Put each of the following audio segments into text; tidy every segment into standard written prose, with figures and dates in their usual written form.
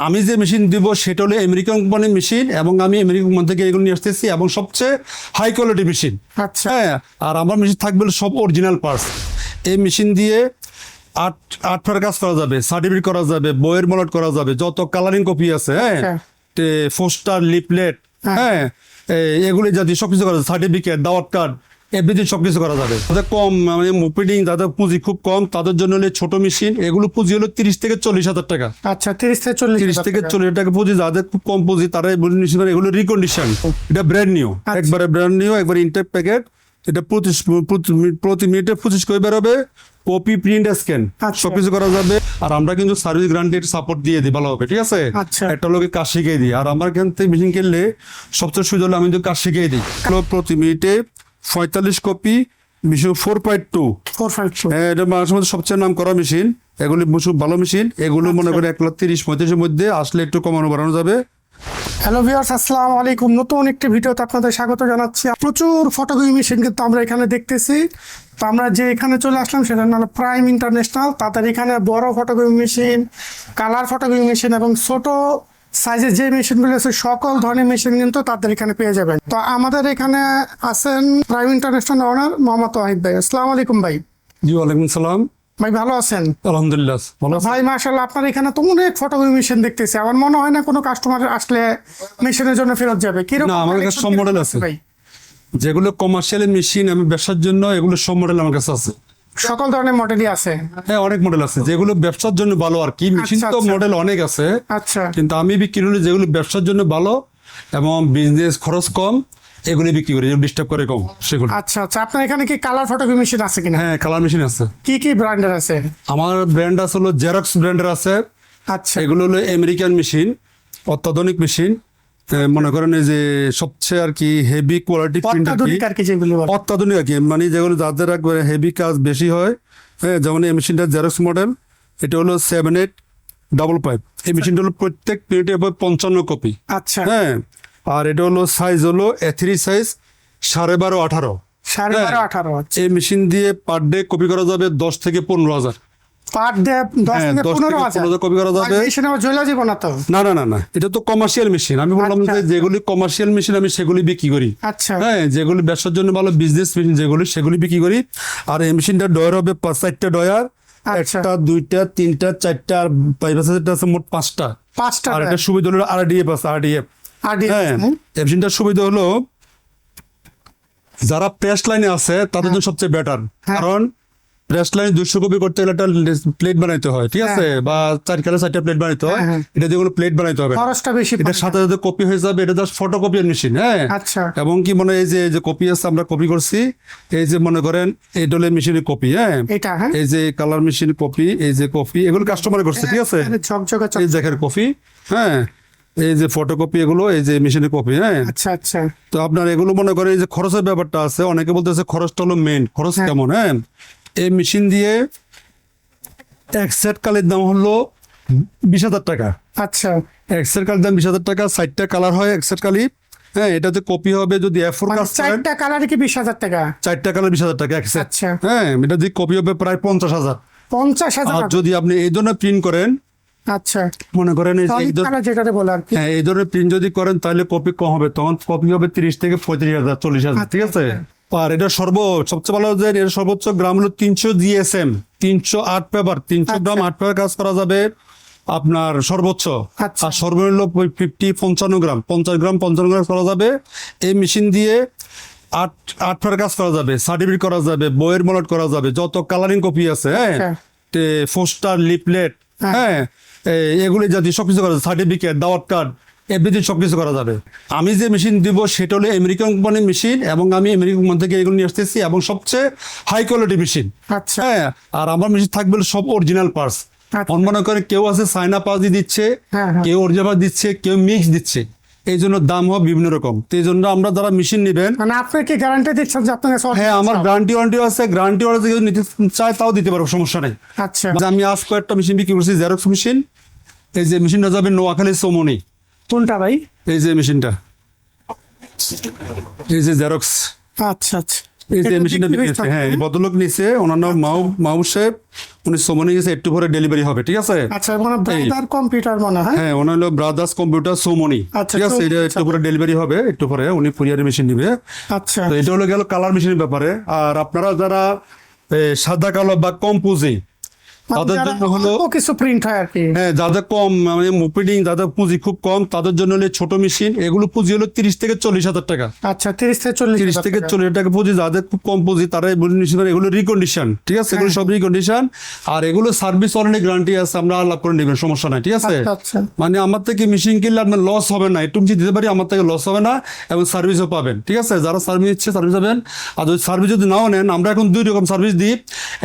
আমি যে মেশিন দিব সেটা হলো আমেরিকান কোম্পানির মেশিন, এবং আমি আমেরিকান কোম্পানি থেকে এগুলো নিয়ে আসতেছি, এবং সবচেয়ে হাই কোয়ালিটি মেশিন। আচ্ছা হ্যাঁ, আর আমার মেশিন থাকবে হলো সব অরিজিনাল পার্টস। এই মেশিন দিয়ে আট ফার কাজ করা যাবে, সার্টিফিকেট করা যাবে, বইয়ের মলট করা যাবে, যত কালারিং কপি আছে, হ্যাঁ, পোস্টার, লিফলেট, হ্যাঁ, এগুলি জাতীয় সবকিছু করা যাবে, সার্টিফিকেট, দাওয়াত কার্ড, এভরিথিং সবকিছু করা যাবে। যাদের কম মানে মুপিডিং, যাদের পুঁজি খুব কম, তাদের জন্য হলে ছোট মেশিন, এগুলো পুঁজি হলো 30 থেকে 40,000 টাকা। আচ্ছা 30 থেকে 40 30 থেকে 40 টাকা পুঁজি। যাদের খুব কম পুঁজি তারা এগুলো রিকন্ডিশন, এটা ব্র্যান্ড নিউ, একবারে ব্র্যান্ড নিউ, একবার ইনটেক প্যাকেট। এটা প্রতি মিনিটে 25 করে বেরোবে, কপি, প্রিন্ট, স্ক্যান সবকিছু করা যাবে। আর আমরা কিন্তু সার্ভিস গ্যারান্টির সাপোর্ট দিয়ে দিই ভালো হবে, ঠিক আছে? একটা লোকে কাজ শিখিয়ে দিই। আর আমার এখান থেকে মেশিন কিনলে সবচেয়ে সুবিধা হলো আমি কিন্তু কাজ শিখিয়ে দিই। প্রতি মিনিটে 45 কপি, মেশিন 4.2। হ্যাঁ, এটা মাঝে মধ্যে সবচেয়ে নাম করা মেশিন। এগুলি ভালো মেশিন। এগুলো মনে করে 1,30,35,000 মধ্যে আসলে একটু কমানো বাড়ানো যাবে। হ্যালো ভিউয়ার্স, আসসালামু আলাইকুম। নতুন একটি ভিডিওতে আপনাদের স্বাগত জানাচ্ছি। প্রচুর ফটোকপি মেশিন কিন্তু আমরা এখানে দেখতেছি। তো আমরা যে এখানে চলে আসলাম সেটা হলো প্রাইম ইন্টারন্যাশনাল। তাদের এখানে বড় photocopy machine, colour photocopy machine এবং ছোট সাইজের যে মেশিনগুলো আছে সকল ধরনের মেশিন কিন্তু তাদের এখানে পেয়ে যাবেন। তো আমাদের এখানে আছেন প্রাইম ইন্টারন্যাশনাল ওনার মোহাম্মদ ওয়াহিদ ভাই। আসসালামু আলাইকুম ভাই। জি, ওয়ালাইকুম সালাম ভাই, ভালো আছেন? আলহামদুলিল্লাহ ভালো। ভাই মাশাআল্লাহ, আপনার এখানে তো অনেক ফটোকপি মেশিন দেখতেছি। আমার মনে হয় না কোনো কাস্টমার আসলে মেশিনের জন্য ফেরত যাবে। কিরকম? না, আমার কাছে সব মডেল আছে ভাই। যেগুলো কমার্শিয়াল মেশিন, আমি ব্যবসার জন্য, এগুলো সব মডেল আমার কাছে আছে। সকল ধরনের মডেলই আছে? হ্যাঁ, অনেক মডেল আছে যেগুলো ব্যবসার জন্য ভালো আর কি। মেশিন তো মডেল অনেক আছে। আচ্ছা, কিন্তু আমি বিক্রি হলে যেগুলো ব্যবসার জন্য ভালো এবং বিজনেস খরচ কম, এগুলি বিক্রি করি, ডিস্টার্ব করে কম সেগুলো। আচ্ছা আচ্ছা। আপনার এখানে কি কালার ফটোকপি মেশিন আছে কিনা? হ্যাঁ, কালার মেশিন আছে। কি কি ব্র্যান্ডের আছে? আমার ব্র্যান্ড আছে হলো জেরক্স ব্র্যান্ডের আছে। আচ্ছা, এগুলো হলো আমেরিকান মেশিন, অত্যাধুনিক মেশিন। মনে করেন এই যে সবচেয়ে আর কি হেভি কোয়ালিটি প্রিন্ট আর কি যেগুলো বলে অত্যাধুনিক আর কি, মানে যেগুলো যাদের একবারে হেভি কাজ বেশি হয়। হ্যাঁ, যেমন এই মেশিনটা জেরক্স মডেল, এটা হলো 7855। এই মেশিনটা হলো প্রত্যেক মিনিটে 55 কপি। আচ্ছা, হ্যাঁ, আর এটা হলো সাইজ হলো A3 সাইজ, 12.5 18। 12.5 18। এই মেশিন দিয়ে পার ডে কপি করা যাবে 10 থেকে 15,000। পার ডে 10 থেকে 15,000 কপি করা যাবে। মেশিন আমার জ্বলে যাব না তো? না না না না, এটা তো কমার্শিয়াল মেশিন। আমি বললাম যে যেগুলি কমার্শিয়াল মেশিন আমি সেগুলি বিক্রি করি। আচ্ছা, হ্যাঁ, যেগুলি ব্যবসার জন্য ভালো বিজনেস মেশিন যেগুলি, সেগুলি বিক্রি করি। আর এই মেশিনটা ডয়ার হবে 4টা ডয়ার, একটা, দুইটা, তিনটা, চারটা, আর 5,000 আছে, মোট 5টা। আর এটা সুবিধা হলো RDF আছে, RDF। হ্যাঁ, এই মেশিনটার সুবিধা হলো যারা প্রেস লাইনে আছে তাদের জন্য সবচেয়ে বেটার। কারণ প্রেস লাইনে 200 কপি করতে গেলে একটা প্লেট বানাইতে হয়, ঠিক আছে, বা 4 প্লেট বানাইতে হয়। এটা দিয়ে কোনো প্লেট বানাইতে হবে, খরচটা বেশি। এটার সাথে সাথে কপি হয়ে যাবে। এটা জাস্ট ফটোকপির মেশিন। হ্যাঁ, আচ্ছা। এবং কি মনে এই যে কপি আছে, আমরা কপি করছি, এই যে মনে করেন এই ডলে মেশিনের কপি। হ্যাঁ, এটা এই যে কালার মেশিন কপি, এই যে কপি, এগুলো কাস্টমার করছে, ঠিক আছে, এই দেখের কপি। হ্যাঁ, এই যে ফটোকপি, এগুলো এই যে মেশিনের কপি। হ্যাঁ, আচ্ছা আচ্ছা। তো আপনার এগুলো মনে করেন এই যে খরচের ব্যাপারটা আছে, অনেকে বলতেছে খরচটা হলো মেন। খরচ কেমন? হ্যাঁ, এই মেশিন দিয়ে এক সেট কালের দাম হলো 20,000 টাকা। আচ্ছা, এক সেট কালের দাম 20,000 টাকা। 4টা কালার হয় এক সেট কালি। হ্যাঁ, এটাতে কপি হবে যদি A4 কাজ করেন, 4টা কালারে কি 20,000 টাকা? 4টা কালার 20,000 টাকা এক সেট। আচ্ছা, হ্যাঁ, এটা দিয়ে কপি হবে প্রায় 50,000। 50,000। আর যদি আপনি এই ধরনের প্রিন্ট করেন, আচ্ছা, মনে করেন এই যেটাতে বলে আর কি, হ্যাঁ, এই ধরনের প্রিন্ট যদি করেন তাহলে কপি কম হবে, তখন কপি হবে 30 থেকে 35,000 40,000, ঠিক আছে। আর এটা সবচেয়ে ভালো যে এর সর্বোচ্চ গ্রাম হলো 300 GSM, 308 পেপার, 300 গ্রাম 8 পেপার কাজ করা যাবে আপনার সর্বোচ্চ। আর সর্বনিম্ন 55 গ্রাম, 50 গ্রাম 50 গ্রাম করা যাবে। এই মেশিন দিয়ে আট পেপার কাজ করা যাবে, সার্টিফিকেট করা যাবে, বইয়ের মলট করা যাবে, যত কালারিং কপি আছে, হ্যাঁ, পোস্টার, লিফলেট, হ্যাঁ, এগুলি জাতীয় সবকিছু করা যাবে, সার্টিফিকেট, দাওয়াত কার্ড, এভরিথিং সবকিছু করা যাবে। আমি যে মেশিন দিব সেটা হলো আমেরিকান কোম্পানির মেশিন, এবং আমি আমেরিকান কোম্পানি থেকে এগুলো নিয়ে আসতেছি, এবং সবচেয়ে হাই কোয়ালিটি মেশিন। হ্যাঁ, আর আমার মেশিন থাকবে সব অরিজিনাল পার্টস। মনে করে কেউ আছে চায়না পার্টস দিয়ে দিচ্ছে, কেউ অরিজিনাল দিচ্ছে, কেউ মিক্স দিচ্ছে, এই জন্য দাম হবে বিভিন্ন রকম। তো এই জন্য আমরা যারা মেশিন নেবেন, মানে আপনি কি গ্যারান্টি দিচ্ছেন যে আপনার? হ্যাঁ, আমার গ্যারান্টি ওয়ারেন্টি আছে। গ্যারান্টি ওয়ারেন্টি যদি নিতে চায় তাও দিতে পারবো, সমস্যা নেই। আচ্ছা, আমি আজ কয়েকটা মেশিন বিক্রি করছি, জেরক্স মেশিন। এই যে মেশিনটা যাবে নোয়াখালী চৌমনি। কোনটা ভাই? এই যে মেশিনটা, এই যে জেরক্স। আচ্ছা আচ্ছা। এই যে এটা মেশিনটা বিক্রি হয়ে নিচ্ছে, থাকে, হ্যাঁ এই ভদ্রলোক নিচ্ছে, ওনার নাম মাহবুব সাহেব, উনি সোমনি গেছে, একটু পরে ডেলিভারি হবে, ঠিক আছে। আচ্ছা মানে ব্রাদার কম্পিউটার মনে হয়। হ্যাঁ ওনার হলো ব্রাদার্স কম্পিউটার সোমনি, আচ্ছা, ঠিক আছে। সোমনি, এটা একটু পরে ডেলিভারি হবে, একটু পরে উনি কুরিয়ারের মেশিন নিবে। আচ্ছা তো এটা হলো গেল কালার মেশিনের ব্যাপারে। আর আপনারা যারা সাদা কালো বা কম পুঁজি, তাদের যারা জন্য হলো অল্প কিছু প্রিন্ট হয় আর কি। হ্যাঁ যাদের কম মানে মুপিডিং, যাদের পুঁজি খুব কম, তাদের জন্য হলো ছোট মেশিন। এগুলো পুঁজি হলো 30 থেকে 40 হাজার টাকা, আচ্ছা 30 থেকে 40 30 থেকে 40 টাকা পুঁজি। যাদের খুব কম পুঁজি তারা এগুলো রিকন্ডিশন, ঠিক আছে, এগুলো সব রিকন্ডিশন। আর এগুলো সার্ভিস ওয়ারেন্টি গ্যারান্টি আছে, আমরা লাভ করে নেবেন, সমস্যা নাই, ঠিক আছে। আচ্ছা মানে আমার থেকে মেশিন কিনলে আপনার লস হবে না, একটু দিতে পারি, আমার থেকে লস হবে না, এবং সার্ভিসও পাবেন, ঠিক আছে। যারা সার্ভিস নিচ্ছে সার্ভিস পাবেন। আর যদি সার্ভিস যদি নাও নেন, আমরা এখন 2 রকম সার্ভিস দিই।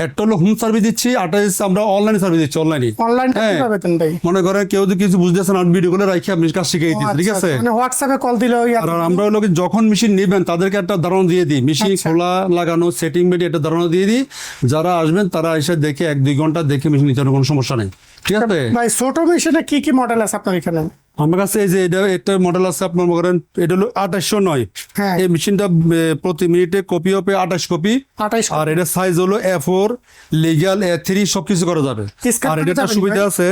একটা হলো হোম সার্ভিস দিচ্ছি, আর একটা হচ্ছে আমরা অনলাইন সার্ভিস দিচ্ছি, অনলাইনে। অনলাইন হ্যাঁ। কিভাবে দেন ভাই? মনে করেন কেউ যদি কিছু বুঝতেছেন, আর ভিডিও করে রাখি আপনি কাজ শিখিয়ে দিচ্ছি, ঠিক আছে। মানে হোয়াটসঅ্যাপে কল দিলে ওই আর আমরা হলো কি, যখন মেশিন নেবেন তাদেরকে একটা ধারণা দিয়ে দিই, মেশিন আচ্ছা। খোলা লাগানো সেটিং বেডি একটা ধারণা দিয়ে দিই। যারা আসবেন তারা এসে দেখে 1-2 ঘন্টা দেখে মেশিন নিতে কোনো সমস্যা নেই, ঠিক আছে। ভাই ছোট মেশিনে কি কি মডেল আছে আপনার এখানে? আমার কাছে এই যে এটা মডেল আছে, আপনার মনে করেন এটা হলো 2809। হ্যাঁ। এই মেশিনটা প্রতি মিনিটে কপি হবে 28 কপি। 28 আর এটা সাইজ হলো A4, লিগ্যাল A3, সবকিছু করা যাবে। Scan আর করা এটা একটা যাবে সুবিধা ভাই? আছে,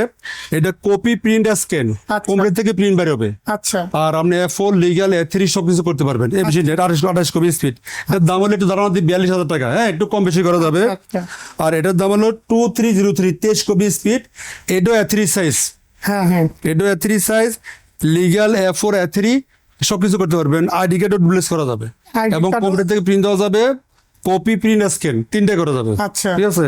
এটা কপি প্রিন্ট স্ক্যান আচ্ছা। কম্পিউটার থেকে প্রিন্ট বের হবে। আচ্ছা আর আপনি A4, লিগ্যাল A3 সবকিছু করতে পারবেন এই মেশিনটা। 28 কপি স্পিড। এটার দাম হলো একটু ধারণা দিই 42,000 টাকা, হ্যাঁ একটু কম বেশি করা যাবে। আচ্ছা। আর এটার দাম হলো 2303, 23 কপি স্পিড। এটাও A3 সাইজ, হ্যাঁ হ্যাঁ এটাও A3 size, legal A4, A3 সবকিছু করতে পারবেন। আইডি কার্ডও ডুপ্লেস করা যাবে, ID এবং card- কম্পিউটার থেকে প্রিন্ট দেওয়া যাবে, কপি প্রিন্ট স্ক্যান 3টা করা যাবে, আচ্ছা। ঠিক আছে।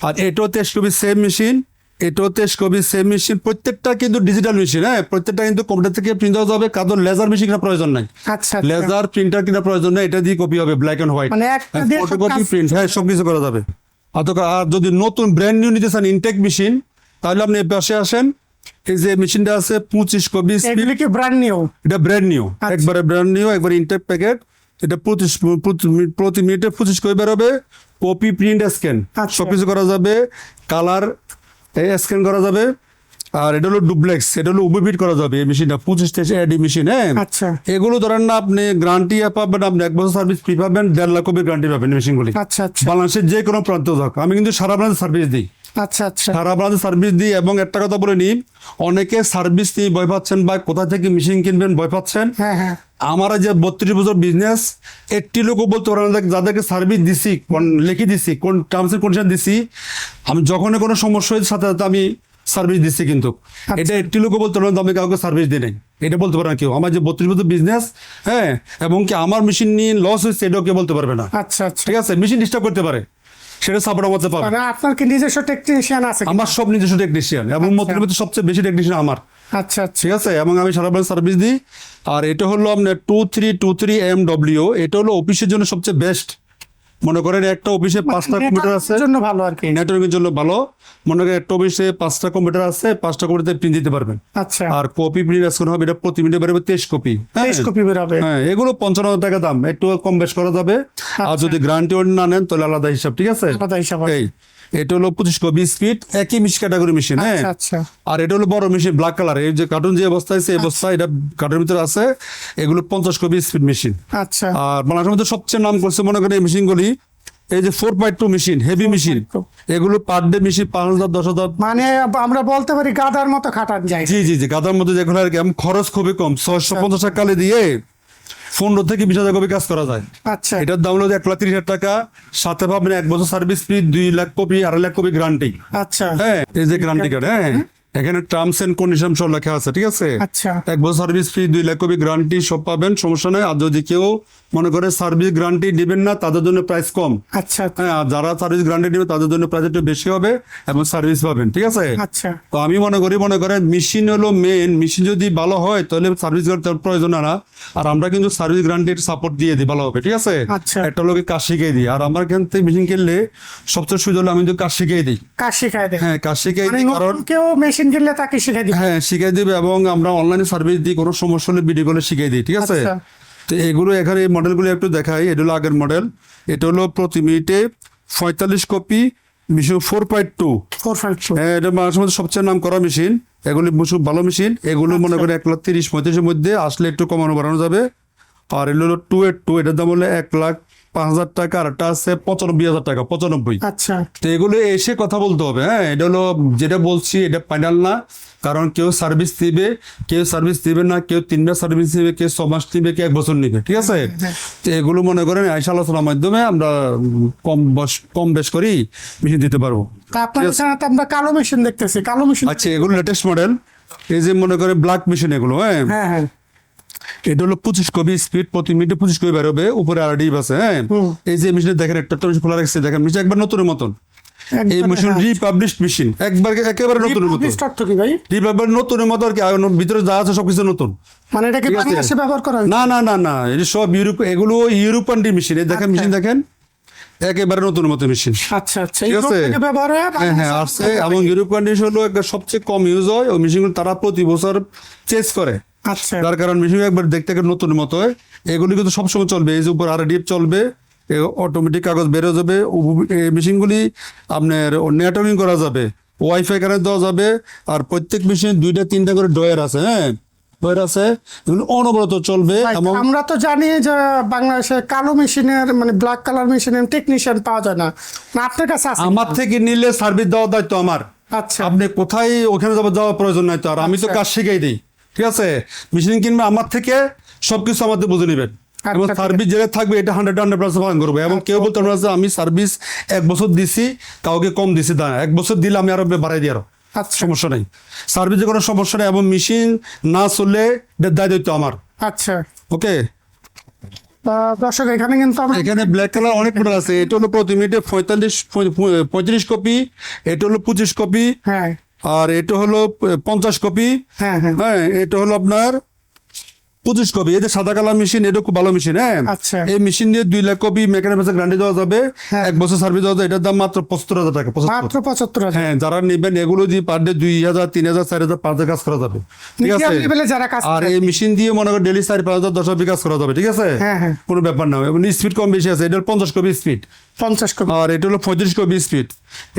আর এটাও 23 কপি সেম মেশিন, এটাও 23 কপি সেম মেশিন। প্রত্যেকটা কিন্তু ডিজিটাল মেশিন, হ্যাঁ প্রত্যেকটা কিন্তু কম্পিউটার থেকে প্রিন্ট দেওয়া যাবে, কারণ লেজার মেশিন কেনার প্রয়োজন নাই, আচ্ছা লেজার প্রিন্টার কেনার প্রয়োজন নেই। এটা দিয়ে কপি হবে, ব্ল্যাক এন্ড হোয়াইট, মানে একটা দিয়ে সব ফটোকপি কাজ- প্রিন্ট, হ্যাঁ সবকিছু করা যাবে। আর যদি নতুন ব্র্যান্ড নিউ নিতে চান ইনটেক মেশিন, তাহলে আপনি এই পাশে আসেন। এই যে মেশিনটা আছে 25 কপি স্পিড, এগুলি কি ব্র্যান্ড নিউ? এটা ব্র্যান্ড নিউ, আচ্ছা। একবারে ব্র্যান্ড নিউ, একবার ইনটেক প্যাকেট। এটা প্রতি মিনিটে 25 কপি বেরোবে, কপি প্রিন্ট স্ক্যান আচ্ছা। সবকিছু করা যাবে, কালার স্ক্যান করা যাবে। আর এটা হলো ডুপ্লেক্স, এটা হলো উবুফিট করা যাবে এই মেশিনটা, 25 থেকে এডি মেশিন, হ্যাঁ। আচ্ছা এগুলো ধরেন না আপনি গ্যারান্টি পাবেন, আপনি 1 বছর সার্ভিস ফ্রি পাবেন, 1.5 লাখ কপির গ্যারান্টি পাবেন এই মেশিনগুলি। আচ্ছা আচ্ছা বাংলাদেশের যে কোনো প্রান্ত থাক, আমি কিন্তু সারা বাংলাদেশ সার্ভিস দিই, আচ্ছা আচ্ছা সারা বাংলাদেশ সার্ভিস দিই। এবং একটা কথা বলে নিই, অনেকে সার্ভিস নিয়ে ভয় পাচ্ছেন বা কোথা থেকে মেশিন কিনবেন ভয় পাচ্ছেন। হ্যাঁ হ্যাঁ আমার যে 32 বছর বিজনেস, 80 লোকও বলতে পারেন না যাদেরকে সার্ভিস দিছি, লিখে দিছি, কোন টার্মস এন্ড কন্ডিশন দিছি, আমি যখন কোনো সমস্যা হয়েছে সাথে সাথে আমি সার্ভিস দিচ্ছি। কিন্তু এটা 80 লোকও বলতে পারেন আমি কাউকে সার্ভিস দিই নাই, এটা বলতে পারে না কেউ। আমার যে 32 বছর বিজনেস, হ্যাঁ, এবং কি আমার মেশিন নিয়ে লস হয়েছে এটাও কেউ বলতে পারবে না, আচ্ছা আচ্ছা ঠিক আছে। মেশিন ডিস্টার্ব করতে পারে, সেটা সাপোর্ট আমাদের পাবে। মানে আপনার কি নিজস্ব টেকনিশিয়ান আছে কি? আমার সব নিজস্ব টেকনিশিয়ান, এবং মধ্যে মধ্যে সবচেয়ে বেশি টেকনিশিয়ান আমার, আচ্ছা আচ্ছা ঠিক আছে। এবং আমি সারা বাংলা সার্ভিস দিই। আর এটা হলো আপনার 2323 MW, এটা হলো অফিসের জন্য সবচেয়ে বেস্ট। মনে করেন একটা অফিসে 5টা কম্পিউটার আছে, নেটওয়ার্কের জন্য ভালো আর কি। নেটওয়ার্কের জন্য ভালো। মনে করেন একটা অফিসে 5টা কম্পিউটার আছে, 5টা কম্পিউটারে প্রিন্ট দিতে পারবেন। আচ্ছা আর কপি প্রিন্ট এখন হবে, এটা প্রতি মিনিটে বেরোবে 23 কপি, 23 কপি বের হবে। হ্যাঁ। এগুলো 55,000 টাকা দাম, একটু কম বেশ করা যাবে। আর যদি গ্যারান্টি না নেন তাহলে আলাদা হিসাব, ঠিক আছে। আলাদা হিসাব আছে। এই এটা হলো 25 কপি স্পিড, একই মিশ ক্যাটাগরি মেশিন, হ্যাঁ। আচ্ছা আচ্ছা আর এটা হলো বড় মেশিন, ব্ল্যাক কালার, এই যে কার্টুন যে অবস্থায় আছে এই অবস্থায় এটা কার্টুনের ভিতরে আছে। এগুলো 50 কপি স্পিড মেশিন। আচ্ছা আর বাংলাদেশের মধ্যে সবচেয়ে নাম করছে মনে করেন এই মেশিনগুলি, এই যে 4x2 মেশিন, হেভি মেশিন, এগুলো পার ডে মেশিন 5,000 10,000। মানে আমরা বলতে পারি গাদার মতো খাটান যায়। জি জি জি, গাদার মধ্যে যেগুলো আর কি, খরচ খুবই কম, 650 টাকা কালে দিয়ে 15 থেকে 20,000 কপি কাজ করা যায়। আচ্ছা এটার দাম হলো 1,30,000 টাকা, সাথে পাবেন 1 বছর service free, 2 lakh copy, 2.5 lakh copy guarantee, আচ্ছা হ্যাঁ। এই যে গ্যারান্টি কার্ড, হ্যাঁ, এখানে টার্মস এন্ড কন্ডিশন সব লেখা আছে, ঠিক আছে। আচ্ছা 1 বছর service free, 2 lakh copy guarantee সব পাবেন, সমস্যা নেই। আর যদি কেউ মনে করে সার্ভিস গ্যারান্টি দিবেন না, তাদের জন্য প্রাইস কম, আচ্ছা হ্যাঁ। আর যারা সার্ভিস গ্যারান্টি নেবে তাদের জন্য প্রাইস একটু বেশি হবে, এবং সার্ভিস পাবেন, ঠিক আছে। আচ্ছা তো আমি মনে করেন মেশিন হলো মেন, মেশিন যদি ভালো হয় তাহলে সার্ভিস গ্যারান্টির প্রয়োজন হয় না। আর আমরা কিন্তু সার্ভিস গ্যারান্টির সাপোর্ট দিয়ে দিই, ভালো হবে, ঠিক আছে। আচ্ছা। একটা লোকে কাজ শিখিয়ে দিই। আর আমার এখান থেকে মেশিন কিনলে সবচেয়ে সুবিধা হলো আমি তো কাজ শিখিয়ে দিই, কাজ শিখায় দেয়। হ্যাঁ কাজ শিখিয়ে মানে দিই। কারণ নতুন কেউ মেশিন কিনলে তাকে শিখাই দিবে। হ্যাঁ শিখিয়ে দিবে, এবং আমরা অনলাইনে সার্ভিস দিই, কোনো সমস্যা হলে ভিডিও কলে শিখিয়ে দিই, ঠিক আছে। আচ্ছা। তো এগুলো এখানে এই মডেলগুলো একটু দেখাই। এটা হলো আগের মডেল, এটা হলো প্রতি মিনিটে 45 কপি মেশিন, 4x2। 452 হ্যাঁ, এটা বাংলাদেশের মধ্যে সবচেয়ে নাম করা মেশিন। এগুলি খুব ভালো মেশিন। এগুলো মনে করে 1,30,000 35,000 মধ্যে আসলে একটু কমানো বাড়ানো যাবে। আর এগুলো হলো 282, এটার দাম হলো 1,00,000 5,000 টাকা, আর একটা আছে 95,000 টাকা, 95। আচ্ছা তো এগুলো এসে কথা বলতে হবে। হ্যাঁ, এটা হলো যেটা বলছি এটা ফাইনাল না, কারণ কেউ সার্ভিস দিবে, কেউ সার্ভিস দিবে না, কেউ 3 মাস সার্ভিস দিবে, কেউ 6 মাস নিবে, কেউ 1 বছর নিবে, ঠিক আছে? তো এগুলো মনে করেন আইসা আলোচনার মাধ্যমে আমরা কম বেশ করি মেশিন দিতে পারবো। তা আপনার এখানে তো আমরা কালো মেশিন দেখতেছি, কালো মেশিন। আচ্ছা, এগুলো লেটেস্ট মডেল, এই যে মনে করে ব্ল্যাক মেশিন এগুলো। হ্যাঁ, হ্যাঁ হ্যাঁ এটা হলো 25 কপি স্পিড, প্রতি মিনিটে 25 কপি বেরোবে, উপরে আরডিএফ আছে। হ্যাঁ, এই যে মেশিনে দেখেন একটা মেশিন খোলা রাখছে, দেখেন মেশিন একবার নতুনের মতন। এই মেশিন রিপাবলিশড মেশিন, একেবারে নতুনের মতো। স্টার্ট তো কি ভাই? রিপাবলিশ নতুনের মতো আর কি, আর ভিতরে যা আছে সবকিছু নতুন। মানে এটা কি ঠিক আছে। বাংলাদেশে ব্যবহার করা হয়? না না না না, এটা সব ইউরোপ, এগুলো ইউরোপিয়ান মেশিন। এই দেখেন মেশিন দেখেন, একেবারে নতুন মতো মেশিন। আচ্ছা আচ্ছা, ঠিক ইউরোপ আছে। থেকে ব্যবহার হয় হ্যাঁ হ্যাঁ আসছে, এবং ইউরোপিয়ান হলো একটা সবচেয়ে কম ইউজ হয়। ওই মেশিনগুলো তারা প্রতি বছর চেঞ্জ করে, আচ্ছা তার কারণ মেশিন একবার দেখতে নতুন মতো হয়। এগুলি কিন্তু সবসময় চলবে, এই যে উপর আরডিএফ চলবে, অটোমেটিক কাগজ বেরো যাবে। এই মেশিনগুলি আপনার নেটওয়ার্কিং করা যাবে, ওয়াইফাই কানেক্ট দেওয়া যাবে। আর প্রত্যেক মেশিনে 2-3টা করে ড্রয়ার আছে। হ্যাঁ, ড্রয়ার আছে, এগুলো অনবরত চলবে। ভাই, এবং আমরা তো জানি যে বাংলাদেশে কালো মেশিনের মানে ব্ল্যাক কালার মেশিনের টেকনিশিয়ান পাওয়া যায় না, না আপনার কাছে আছে? আমার থেকে নিলে সার্ভিস দেওয়ার দায়িত্ব আমার। আচ্ছা আপনি কোথায় ওখানে যাওয়ার প্রয়োজন নাই তো, আর আমি তো আচ্ছা। কাজ শিখাই দিই। ঠিক আছে, মেশিন কিনবে আমার থেকে, সবকিছু আমাদের বুঝে নেবেন, এবং আচ্ছা, সার্ভিস যেটা থাকবে এটা 100% পালন করবো। এবং কেউ বলতে পারবে না যে আমি সার্ভিস 1 বছর দিছি, কাউকে কম দিছি, তা 1 বছর দিলে আমি আরো বাড়াই দিই, আরো আচ্ছা সমস্যা নেই, সার্ভিসে কোনো সমস্যা নেই। এবং মেশিন না চললে এটার দায়িত্ব আমার। আচ্ছা। ওকে, দর্শক এখানে কিন্তু আমরা এখানে ব্ল্যাক কালার অনেক মডেল আছে। এটা হলো প্রতি মিনিটে 35 কপি, এটা হলো 25 কপি, হ্যাঁ আর এটা হলো 50 কপি। হ্যাঁ হ্যাঁ হ্যাঁ, এটা হলো আপনার 25 কপি। এই যে সাদা কালার মেশিন, এটা খুব ভালো মেশিন। হ্যাঁ, আচ্ছা। এই মেশিন দিয়ে 2 লাখ কপি মেকানিক গ্যারান্টি দেওয়া যাবে, হ্যাঁ। 1 বছর সার্ভিস দেওয়া যাবে। এটার দাম মাত্র 75,000 টাকা। মাত্র 75,000। হ্যাঁ, যারা নেবেন এগুলো দিয়ে পার ডে 2,000, 3,000, 4,000, 5,000 কাজ করা যাবে। ঠিক আছে। Medium level এ যারা কাজ আর করে। এই মেশিন দিয়ে মনে করেন ডেলি 4,000, 5,000 কাজ করা যাবে। ঠিক আছে, হ্যাঁ, হ্যাঁ। কোনো ব্যাপার না। এবং স্পিড কম বেশি আছে। এটা হলো 50 কপি স্পিড, 50 কপি। আর এটা হলো 35 কপি স্পিড,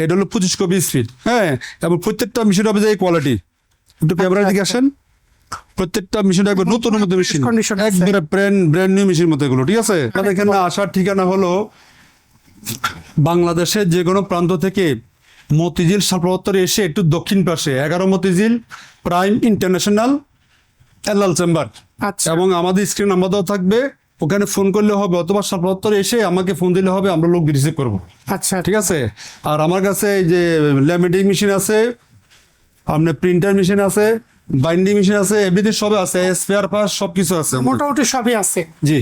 এটা হলো 25 কপি স্পিড। হ্যাঁ, এবং প্রত্যেকটা মেশিন হবে যে এই কোয়ালিটি। একটু ক্যামেরার দিকে আসেন। প্রত্যেকটা মেশিন একবার নতুন মতো মেশিন, condition আছে। একবারে ব্র্যান্ড নিউ মেশিন মতো এগুলো। ঠিক আছে, আমাদের এখানে আসার ঠিকানা হলো বাংলাদেশের যে কোনো প্রান্ত থেকে মতিঝিল সাপ্লাবত্তরে এসে একটু দক্ষিণ পাশে 11 মতিঝিল প্রাইম ইন্টারন্যাশনাল এলাল চেম্বার, আচ্ছা এবং আমাদের স্ক্রিন নাম্বার দেওয়া থাকবে, ওখানে ফোন করলে হবে, অথবা সাপ্লাবত্তরে এসে আমাকে ফোন দিলে হবে, আমরা লোক রিসিভ করবো। আচ্ছা ঠিক আছে। আর আমার কাছে এই যে ল্যামিনেটিং মেশিন আছে, আপনার প্রিন্টার মেশিন আছে, বাইন্ডিং মেশিন আছে, এভরিথিং সব আছে, স্পেয়ার পার্টস সবকিছু আছে। মোটামুটি সবই আছে। জি।